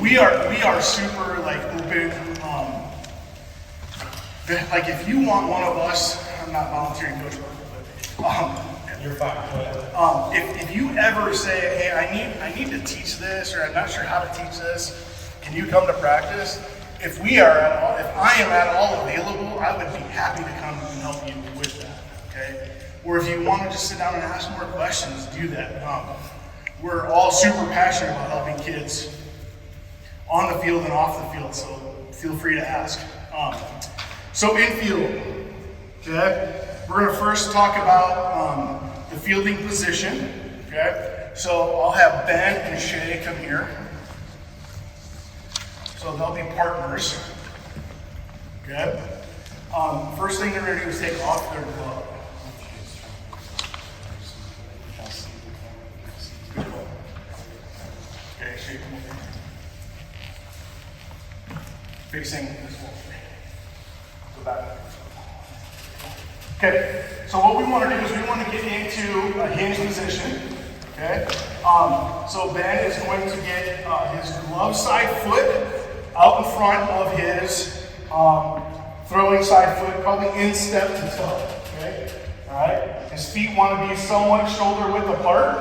we are super like open. Like if you want one of us, I'm not volunteering coach work, but you're fine. if you ever say, hey, I need to teach this, or I'm not sure how to teach this, can you come to practice? If I am at all available, I would be happy to come and help you with that. Okay? Or if you want to just sit down and ask more questions, do that. We're all super passionate about helping kids on the field and off the field, so feel free to ask. So infield, okay? We're gonna first talk about the fielding position, okay? So I'll have Ben and Shay come here. So they'll be partners, okay? First thing they're gonna do is take off their glove. Okay, Shay, come over here. Facing this wall. Go back. Okay, so what we want to do is we want to get into a hinge position. Okay, so Ben is going to get his glove side foot out in front of his throwing side foot, probably in step to toe. Okay, all right. His feet want to be somewhat shoulder width apart.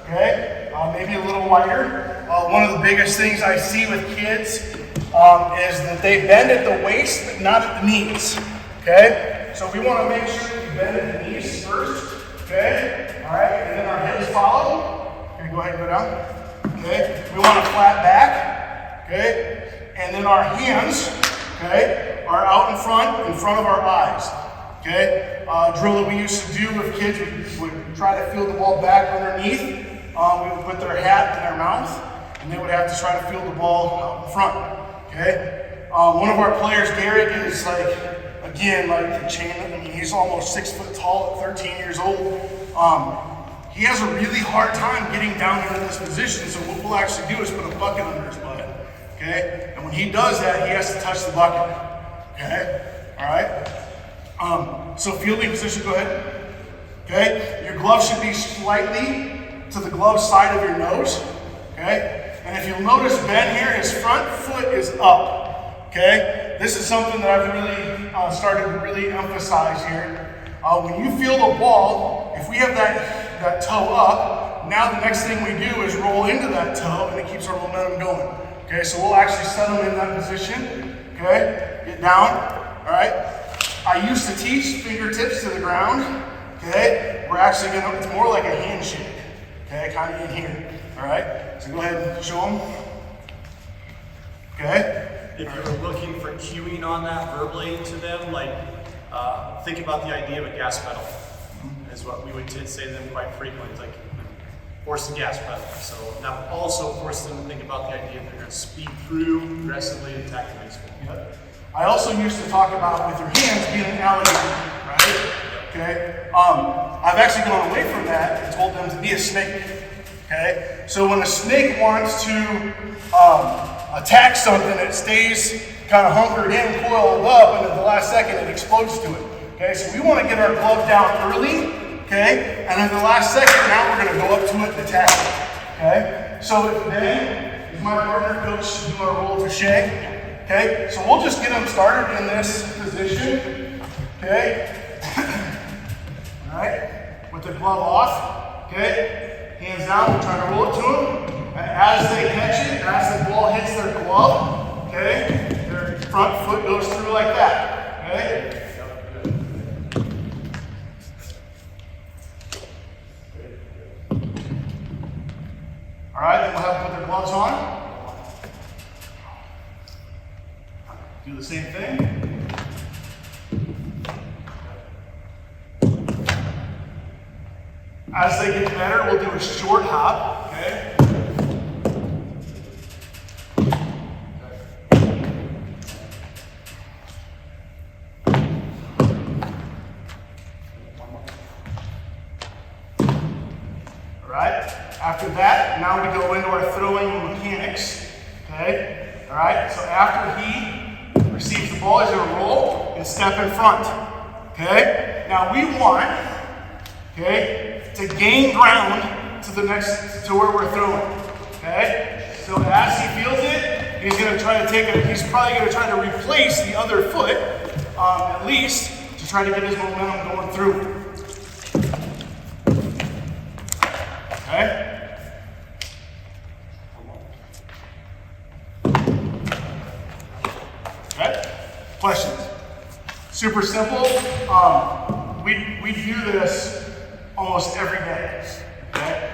Okay, maybe a little wider. One of the biggest things I see with kids is that they bend at the waist, but not at the knees. Okay, so we want to make sure that we bend at the knees first. Okay, all right, and then our hips follow. Okay, go ahead and go down. Okay, we want a flat back. Okay, and then our hands, okay, are out in front of our eyes. Okay, drill that we used to do with kids, we would try to field the ball back underneath. We would put their hat in their mouth, and they would have to try to field the ball out in front. Okay, one of our players, Garrick, is like, again, like the chain. I mean, he's almost 6 foot tall at 13 years old. He has a really hard time getting down into this position. So what we'll actually do is put a bucket under his butt. Okay, and when he does that, he has to touch the bucket. Okay, all right. So fielding position, go ahead. Okay, your glove should be slightly to the glove side of your nose. Okay. And if you'll notice Ben here, his front foot is up, okay? This is something that I've really started to really emphasize here. When you feel the ball, if we have that toe up, now the next thing we do is roll into that toe, and it keeps our momentum going. Okay, so we'll actually set them in that position, okay? Get down, all right? I used to teach fingertips to the ground, okay? We're actually gonna, it's more like a handshake, okay? Kind of in here. All right, so go ahead and show them. Okay. If you were looking for cueing on that verbally to them, like think about the idea of a gas pedal, is what we would say to them quite frequently. It's like force the gas pedal. So that also forces them to think about the idea that they're going to speed through aggressively and attack the baseball. Yep. I also used to talk about with your hands being an alligator, right? Okay. I've actually gone away from that and told them to be a snake. Okay, so when a snake wants to attack something, it stays kind of hunkered in, coiled up, and at the last second it explodes to it. Okay, so we want to get our glove down early, okay, and at the last second, now we're going to go up to it and attack it. Okay, so if Ben is my partner, coach, do our roll to Shay. Okay, so we'll just get them started in this position. Okay, all right, with the glove off. Okay. Hands down, we're trying to roll it to them. And as they catch it, as the ball hits their glove, okay, their front foot goes through like that, okay? All right, then we'll have to put their gloves on. Do the same thing. As they get better, we'll do a short hop, okay? All right, after that, now we go into our throwing mechanics, okay? All right, so after he receives the ball, he's gonna roll and step in front, okay? Now we want, okay, to gain ground to the next, to where we're throwing, okay? So as he feels it, he's going to try to take it, he's probably going to try to replace the other foot, at least, to try to get his momentum going through. Okay? Okay? Questions? Super simple. We do this almost every day. Okay?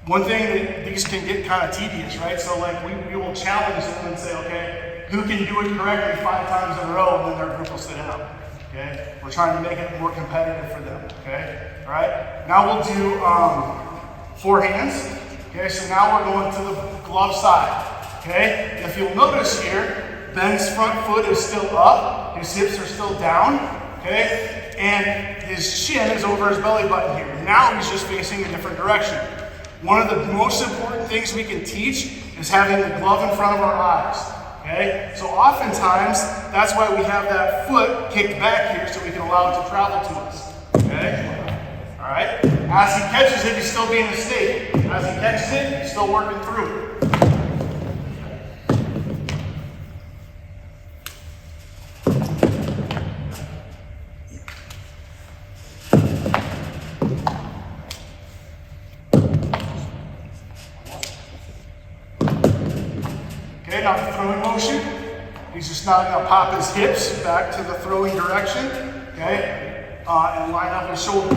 One thing that these can get kind of tedious, right? So like we will challenge them and say, okay, who can do it correctly 5 times in a row, and then their group will sit out. Okay? We're trying to make it more competitive for them. Okay? All right? Now we'll do 4 hands. Okay? So now we're going to the glove side. Okay? If you'll notice here, Ben's front foot is still up, his hips are still down. Okay? And his chin is over his belly button here. Now he's just facing a different direction. One of the most important things we can teach is having the glove in front of our eyes. Okay? So oftentimes, that's why we have that foot kicked back here so we can allow it to travel to us. Okay? Alright? As he catches it, he's still being a state. As he catches it, he's still working through it. Okay, now the throwing motion. He's just now going to pop his hips back to the throwing direction, okay, and line up his shoulders.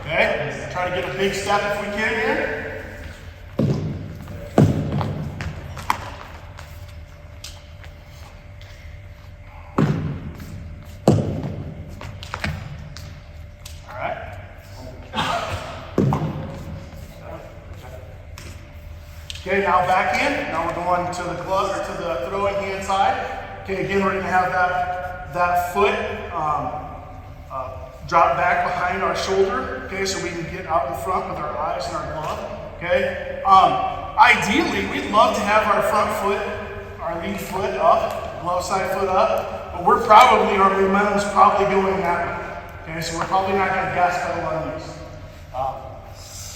Okay, try to get a big step if we can here. Okay, now back in. Now we're going to the glove or to the throwing hand side. Okay, again we're going to have that foot drop back behind our shoulder. Okay, so we can get out in front with our eyes and our glove. Okay. Ideally, we'd love to have our front foot, our lead foot up, glove side foot up, but our momentum's probably going that way. Okay, so we're probably not going to gas pedal on these.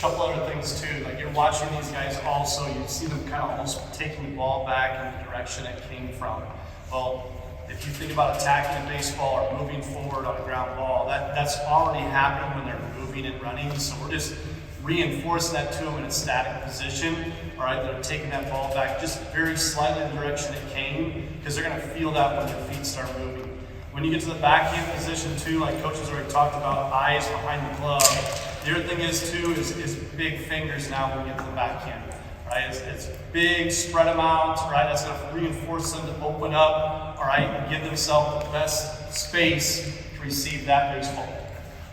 Couple other things too, like you're watching these guys also, you see them kind of almost taking the ball back in the direction it came from. Well, if you think about attacking a baseball or moving forward on a ground ball, that's already happening when they're moving and running, so we're just reinforcing that to them in a static position. All right, they're taking that ball back just very slightly in the direction it came, because they're going to feel that when their feet start moving. When you get to the backhand position too, like coaches already talked about, eyes behind the glove. The other thing is too is big fingers now when you get to the backhand. Right? It's big, spread them out, right? That's gonna reinforce them to open up, all right, and give themselves the best space to receive that baseball.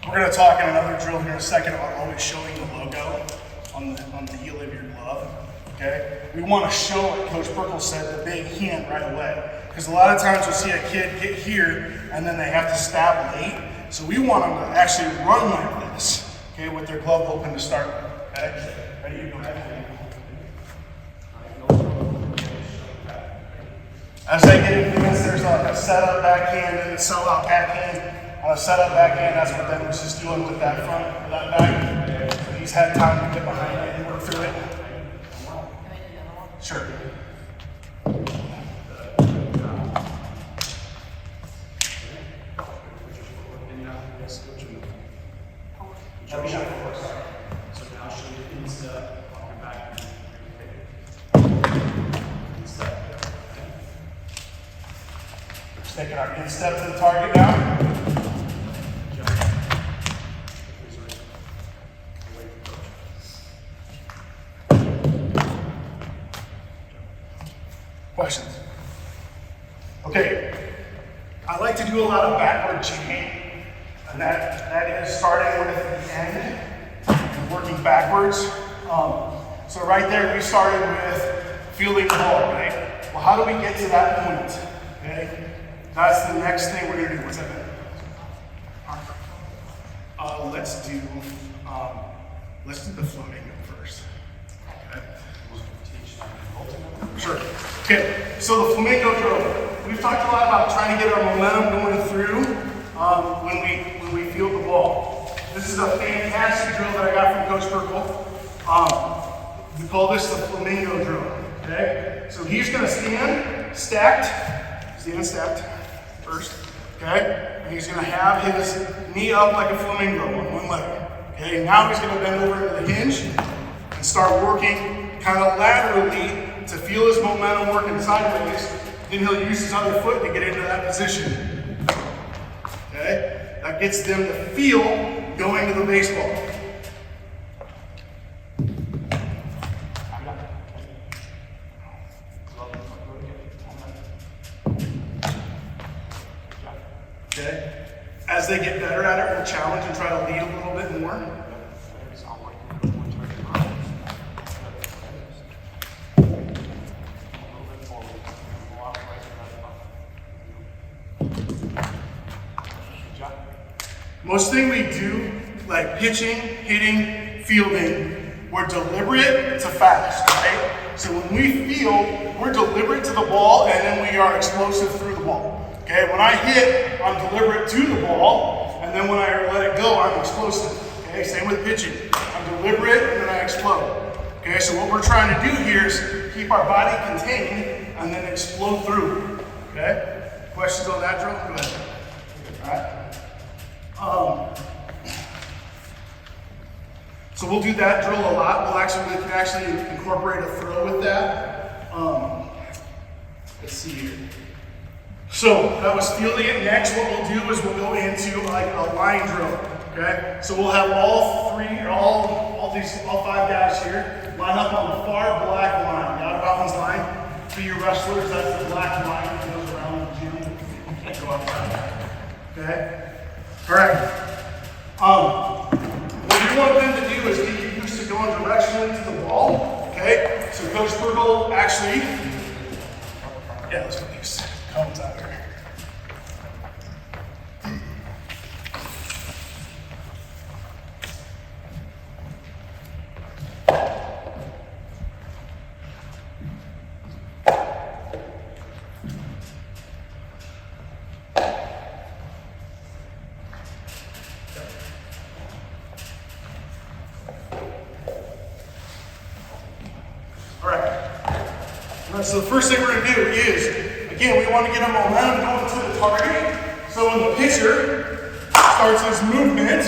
We're gonna talk in another drill here in a second about always showing the logo on the heel of your glove. Okay? We want to show, like Coach Burkle said, the big hand right away. Because a lot of times you'll see a kid get here and then they have to stab late. So we want them to actually run like this, okay, with their glove open to start. Okay? Ready? You go ahead. As I get advanced, there's like a setup backhand and a sell-out backhand. On a setup backhand, that's what Ben was just doing with that front or that back. So he's had time to get behind it and work through it. Sure. So now show you instep on your back. Just taking our instep to the target now. Questions? Okay. I like to do a lot of backward chain. And that is starting with the end and working backwards. So right there, we started with fielding the ball, right? Well, how do we get to that point? Okay, that's the next thing we're gonna do. What's that? Let's do the flamingo first. Okay. Sure. Okay. So the flamingo drill. We've talked a lot about trying to get our momentum going through when we field the ball. This is a fantastic drill that I got from Coach Burkle. We call this the flamingo drill, okay? So he's gonna stand stacked first, okay? And he's gonna have his knee up like a flamingo on one leg, okay? Now he's gonna bend over into the hinge and start working kind of laterally to feel his momentum working sideways. Then he'll use his other foot to get into that position, okay? That gets them to feel going to the baseball. Okay? As they get better at it, we'll challenge and try to lead a little bit more. Most thing we do, like pitching, hitting, fielding, we're deliberate to fast, right? So when we field, we're deliberate to the ball and then we are explosive through the ball. Okay, when I hit, I'm deliberate to the ball, and then when I let it go, I'm explosive. Okay, same with pitching. I'm deliberate and then I explode. Okay, so what we're trying to do here is keep our body contained and then explode through. Okay? Questions on that drill? Go ahead. Alright. So we'll do that drill a lot. We can actually incorporate a throw with that. Let's see here. So that was fielding it. Next, what we'll do is we'll go into like a line drill. Okay? So we'll have all five guys here line up on the far black line, the out of bounds line. For you wrestlers, that's the black line that goes around the gym. You can't go outside. Okay? Alright. What we want them to do is get you used to going directionally to the ball. Okay? So Coach Bergel actually, let's put these cones out here. So the first thing we're going to do is, again, we want to get our momentum going to the target. So when the pitcher starts his movement,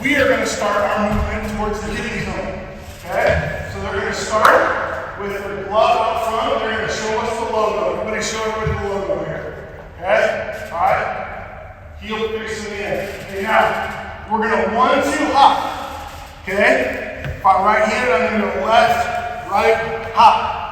we are going to start our movement towards the hitting zone. Okay? So they're going to start with their glove up front. They're going to show us the logo. Everybody show everybody the logo here. Okay? Alright? Heel facing the end. Okay, now, we're going to 1-2 hop. Okay? If I'm right-handed, I'm going to go left, right, hop.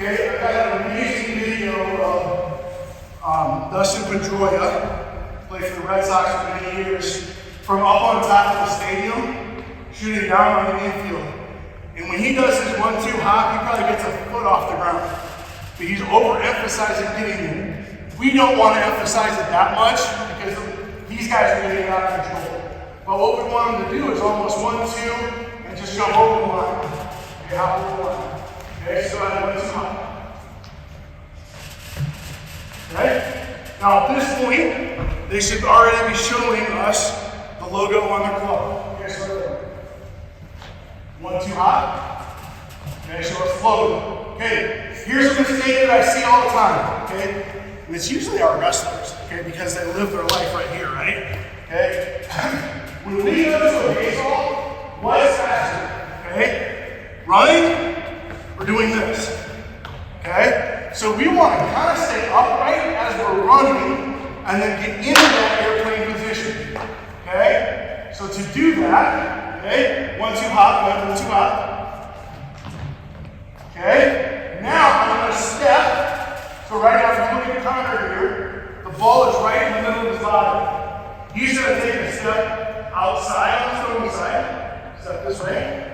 Okay, I've got an amazing video of Dustin Pedroia, played for the Red Sox for many years, from up on top of the stadium, shooting down on the infield. And when he does his 1-2 hop, he probably gets a foot off the ground. But he's overemphasizing getting in. We don't want to emphasize it that much because these guys are getting out of control. But what we want them to do is almost 1-2 and just jump over the line. Okay, hop over the line. Okay, so I have 1-2 hop. Okay? Now at this point, they should already be showing us the logo on their glove. Okay, so 1-2 hop. Okay, so it's logo. Okay, here's a mistake that I see all the time. Okay, and it's usually our wrestlers. Okay, because they live their life right here, right? Okay, when we go to a baseball, what is faster? Okay, running. We're doing this, okay? So we want to kind of stay upright as we're running and then get into that airplane position, okay? So to do that, okay, 1-2 hop, 1-2 hop, okay? Now I'm going to step, so right now if you look at Connor here, the ball is right in the middle of his body. He's going to take a step outside on the throwing side, step this way.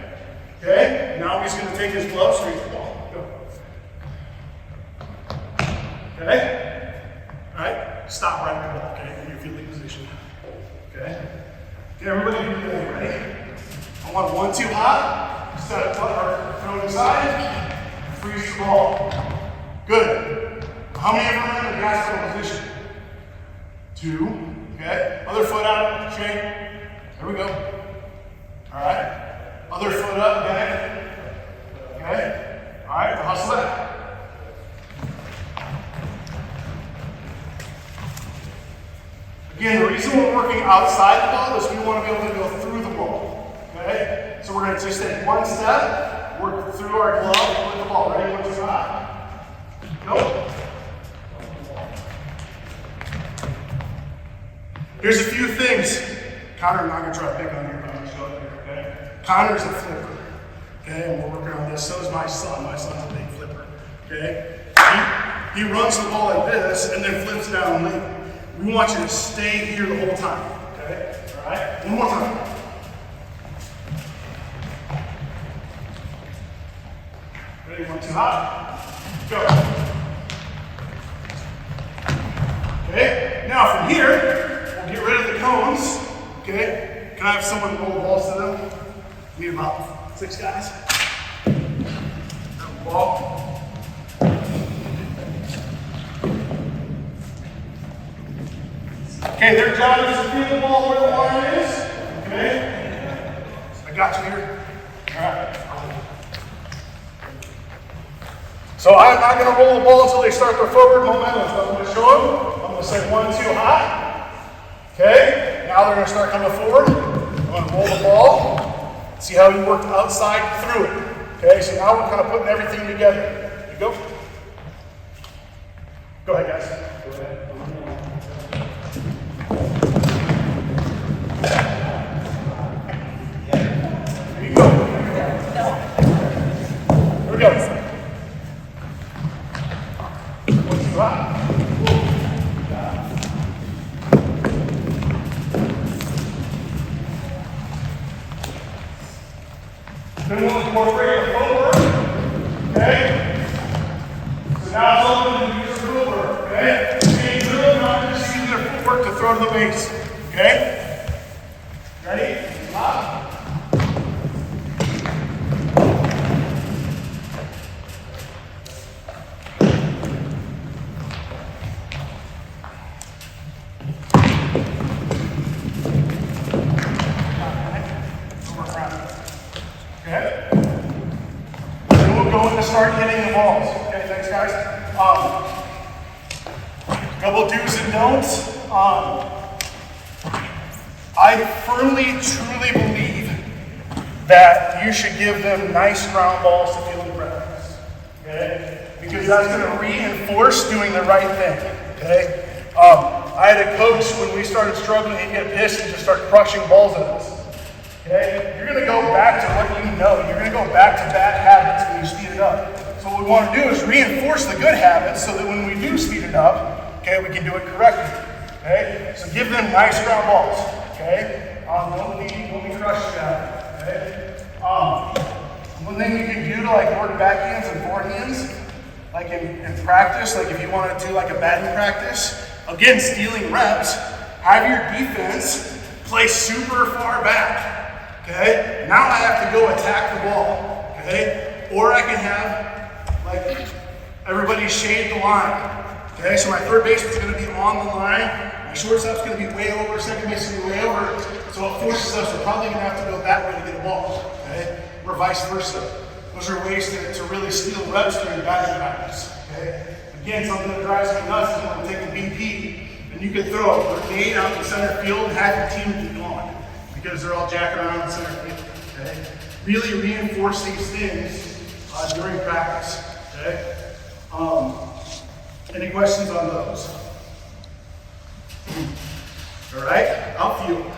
Okay, now he's going to take his glove straight to the ball. Go. Okay? Alright, stop right at the ball, okay, in your fielding position. Okay? Okay, everybody do that, ready? I want a 1-2 hop, step or throw it inside, freeze the ball. Good. How many of them are in the gas pedal position? 2. Okay, other foot out, shake. There we go. Alright. Other foot up, back. Okay? slip. Again, the reason we're working outside the ball is we want to be able to go through the ball. Okay? So we're going to just take one step, work through our glove with the ball. Ready? 1, 2, 3. Go. Here's a few things. Connor, I'm not going to try to pick on you, but I'm going to show it here, okay? Connor's a flipper, okay? And we're working on this. So is my son. My son's a big flipper, okay? He runs the ball like this and then flips down late. We want you to stay here the whole time, okay? All right? One more time. Ready? 1, 2, hot. Go. Okay? Now from here, we'll get rid of the cones, okay? Can I have someone roll the balls to them? Need about 6 guys. Ball. Okay, their job is to feel the ball where the line is. Okay? I got you here. All right. So I'm not going to roll the ball until they start their forward momentum. So I'm going to show them. I'm going to say 1, 2, hot. Okay? Now they're going to start coming forward. I'm going to roll the ball. See how you work outside through it. Okay? So now we're kind of putting everything together. Here you go. Go ahead, guys. Go ahead. Then we'll incorporate the footwork, okay? So now it's open to use your footwork, okay? Being drilled, not just using their footwork to throw to the base, okay? Ready? Lock. Okay? Then we'll go in to start hitting the balls. Okay, thanks guys. Couple do's and don'ts. I firmly, truly believe that you should give them nice ground balls to feel in practice. Okay? Because that's going to reinforce doing the right thing. Okay? I had a coach when we started struggling, he'd get pissed and just start crushing balls at us. Okay? You're going to go back to what you know. You're going to go back to bad habits when you speed it up. So what we want to do is reinforce the good habits so that when we do speed it up, okay, we can do it correctly. Okay? So give them nice ground balls. Okay? Don't be crushed down. Okay? One thing you can do to like work backhands and forehands, like in practice, like if you want to do like a batting practice, again, stealing reps, have your defense play super far back. Okay, now I have to go attack the ball, okay? Or I can have, like, everybody shade the line, okay? So my third baseman is going to be on the line, my shortstop's going to be way over, second base is going to be way over, so it forces us, we're probably going to have to go that way to get a ball, okay? Or vice versa. Those are ways to really steal reps during batting practice, okay? Again, something that drives me nuts is when I'm taking BP, and you can throw a grenade out in center field and have your team be gone. Because they're all jacking around in center field, okay? Really reinforce these things during practice, okay? Any questions on those? All right, outfield.